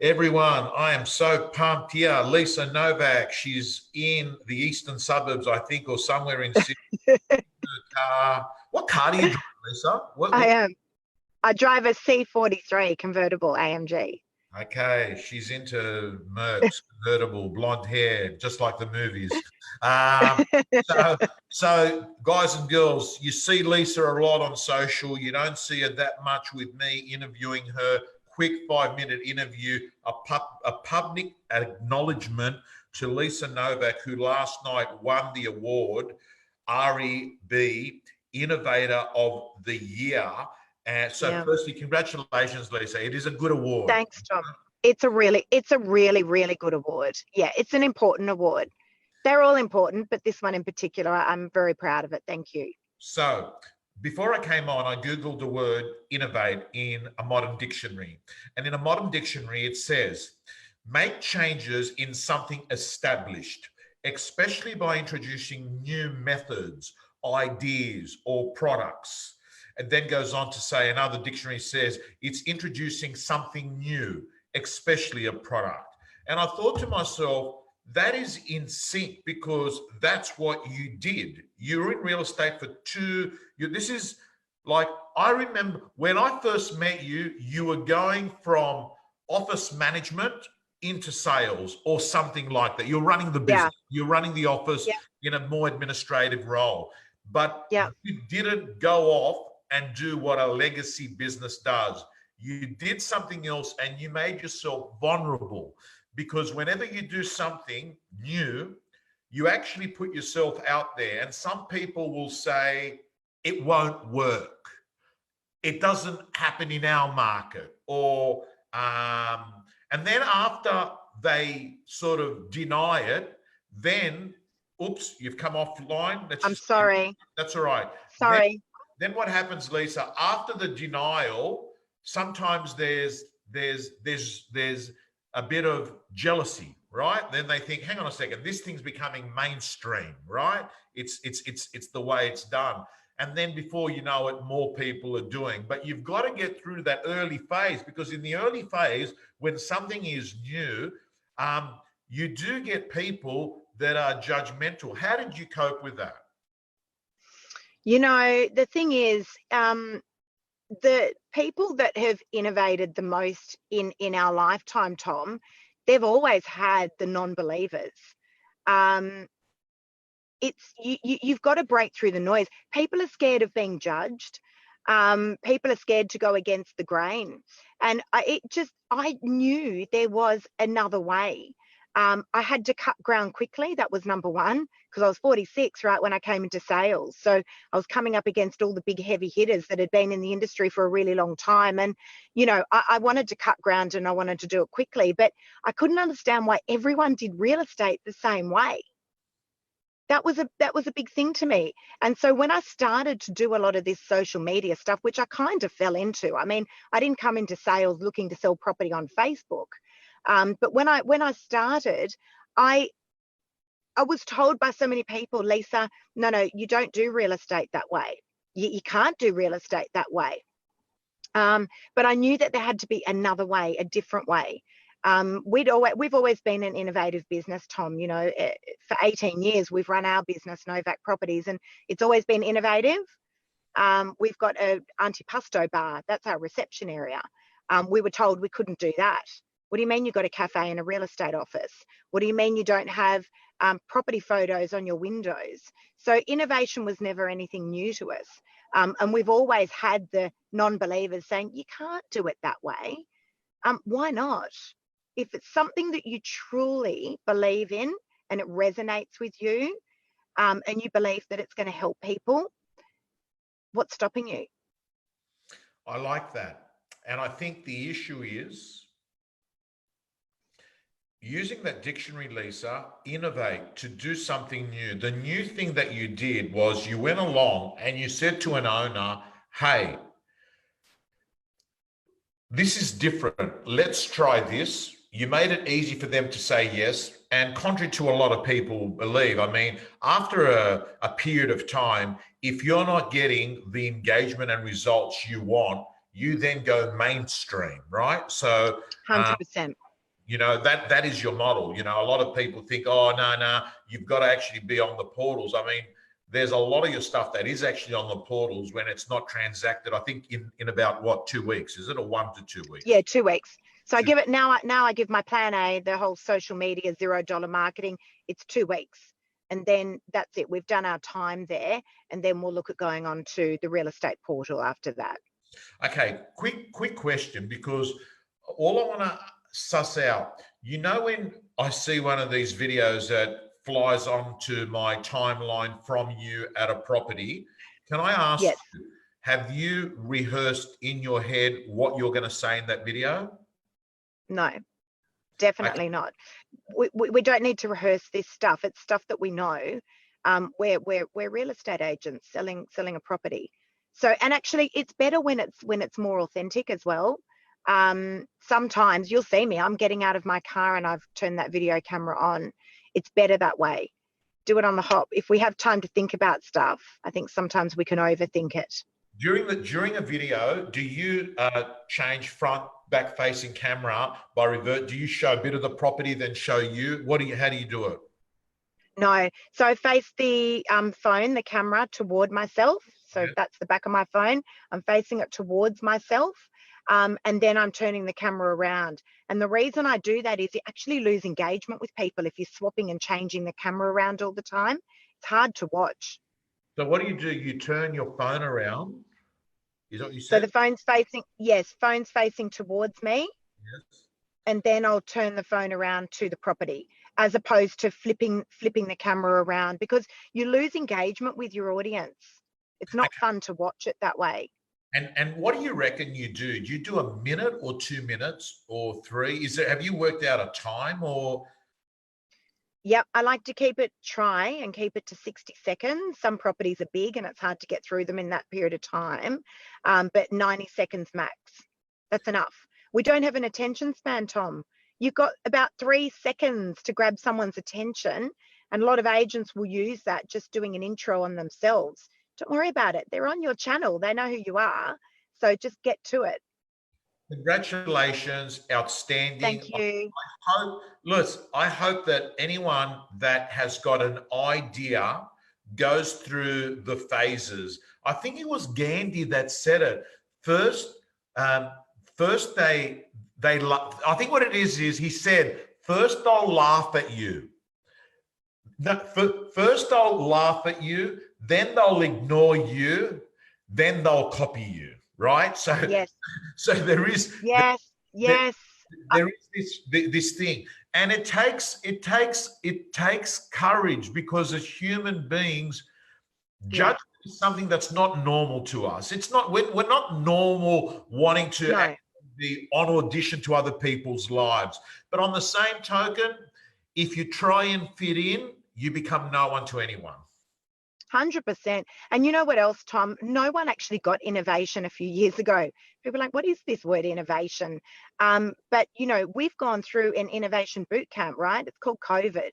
Everyone, I am so pumped here. Lisa Novak, she's in the eastern suburbs, I think, or somewhere in Sydney. What car do you drive, Lisa? I am. I drive a C43 convertible AMG. Okay, she's into Mercs, convertible, blonde hair, just like the movies. Um, so, guys and girls, you see Lisa a lot on social. You don't see her that much with me interviewing her. Quick 5-minute interview, a public acknowledgement to Lisa Novak, who last night won the award, REB Innovator of the Year. And so firstly, congratulations, Lisa. It is a good award. Thanks, Tom. It's a really, really good award. Yeah, it's an important award. They're all important, but this one in particular, I'm very proud of it. Thank you. So before I came on, I Googled the word innovate in a modern dictionary. And in a modern dictionary, it says, make changes in something established, especially by introducing new methods, ideas, or products. And then goes on to say, another dictionary says, it's introducing something new, especially a product. And I thought to myself, that is in sync, because that's what you did. You were in real estate for this is like, I remember when I first met you, you were going from office management into sales or something like that. You're running the business, you're running the office in a more administrative role, but you didn't go off and do what a legacy business does. You did something else and you made yourself vulnerable, because whenever you do something new, you actually put yourself out there, and some people will say it won't work. It doesn't happen in our market, or and then after they sort of deny it, then oops, you've come offline. I'm sorry. That's all right. Sorry. Then what happens, Lisa? After the denial, sometimes there's a bit of jealousy, right? Then they think, hang on a second, this thing's becoming mainstream, right? It's the way it's done. And then before you know it, more people are doing. But you've got to get through that early phase, because in the early phase, when something is new, you do get people that are judgmental. How did you cope with that? You know, the thing is, the people that have innovated the most in our lifetime, Tom, they've always had the non-believers. You've got to break through the noise. People are scared of being judged. People are scared to go against the grain. And I knew there was another way. I had to cut ground quickly. That was number one, because I was 46, right, when I came into sales. So I was coming up against all the big heavy hitters that had been in the industry for a really long time. And, you know, I wanted to cut ground and I wanted to do it quickly, but I couldn't understand why everyone did real estate the same way. That was a big thing to me. And so when I started to do a lot of this social media stuff, which I kind of fell into, I mean, I didn't come into sales looking to sell property on Facebook. But when I started, I was told by so many people, Lisa, no, you don't do real estate that way. You can't do real estate that way. But I knew that there had to be another way, a different way. We've always been an innovative business, Tom. You know, for 18 years, we've run our business, Novak Properties, and it's always been innovative. We've got a antipasto bar. That's our reception area. We were told we couldn't do that. What do you mean you've got a cafe and a real estate office? What do you mean you don't have property photos on your windows? So innovation was never anything new to us. And we've always had the non-believers saying, you can't do it that way. Why not? If it's something that you truly believe in and it resonates with you, and you believe that it's going to help people, what's stopping you? I like that. And I think the issue is, using that dictionary, Lisa, innovate, to do something new. The new thing that you did was you went along and you said to an owner, hey, this is different. Let's try this. You made it easy for them to say yes. And contrary to a lot of people believe, I mean, after a period of time, if you're not getting the engagement and results you want, you then go mainstream, right? So 100%. You know, that is your model. You know, a lot of people think, oh, no, you've got to actually be on the portals. I mean, there's a lot of your stuff that is actually on the portals when it's not transacted. I think in about what, 2 weeks? Is it, or 1 to 2 weeks? Yeah, 2 weeks. So I give it now. I give my plan A, the whole social media $0 marketing. It's 2 weeks, and then that's it. We've done our time there, and then we'll look at going on to the real estate portal after that. Okay, quick question, because all I want to suss out, you know, when I see one of these videos that flies onto my timeline from you at a property, can I ask Yes. you, have you rehearsed in your head what you're going to say in that video? No, definitely not. We don't need to rehearse this stuff. It's stuff that we know. We're real estate agents selling a property. So, and actually it's better when it's more authentic as well. Sometimes you'll see me, I'm getting out of my car and I've turned that video camera on. It's better that way. Do it on the hop. If we have time to think about stuff, I think sometimes we can overthink it. During a video, do you change front back facing camera by revert? Do you show a bit of the property then show you? How do you do it? No. So I face the phone, the camera toward myself. So that's the back of my phone. I'm facing it towards myself. And then I'm turning the camera around. And the reason I do that is you actually lose engagement with people if you're swapping and changing the camera around all the time. It's hard to watch. So what do? You turn your phone around? Is that what you So said? the phone's facing, yes, phone's facing towards me. Yes. And then I'll turn the phone around to the property, as opposed to flipping the camera around, because you lose engagement with your audience. It's not fun to watch it that way. And what do you reckon you do? Do you do a minute or 2 minutes or 3? Have you worked out a time or? Yep, I like to keep it to 60 seconds. Some properties are big and it's hard to get through them in that period of time, but 90 seconds max. That's enough. We don't have an attention span, Tom. You've got about 3 seconds to grab someone's attention, and a lot of agents will use that just doing an intro on themselves. Don't worry about it. They're on your channel. They know who you are. So just get to it. Congratulations, outstanding. Thank you. I hope that anyone that has got an idea goes through the phases. I think it was Gandhi that said it. First they I think what it is he said, first I'll laugh at you. First I'll laugh at you, then they'll ignore you, then they'll copy you, right? So yes. So there is there is this thing, and it takes courage, because as human beings, judgment is something that's not normal to us. It's not, we're not normal wanting to be on audition to other people's lives. But on the same token, if you try and fit in, you become no one to anyone. 100%. And you know what else, Tom? No one actually got innovation a few years ago. People are like, what is this word innovation? But, you know, we've gone through an innovation boot camp, right? It's called COVID.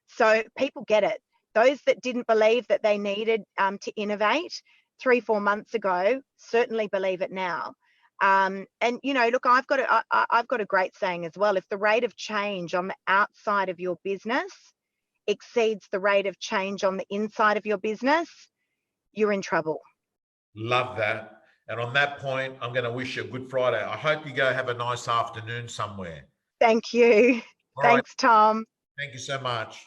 So people get it. Those that didn't believe that they needed to innovate 3-4 months ago certainly believe it now. And, you know, look, I've got a great saying as well. If the rate of change on the outside of your business exceeds the rate of change on the inside of your business, you're in trouble. Love that. And on that point, I'm going to wish you a good Friday. I hope you go have a nice afternoon somewhere. Thank you. Thanks, Tom. Thank you so much.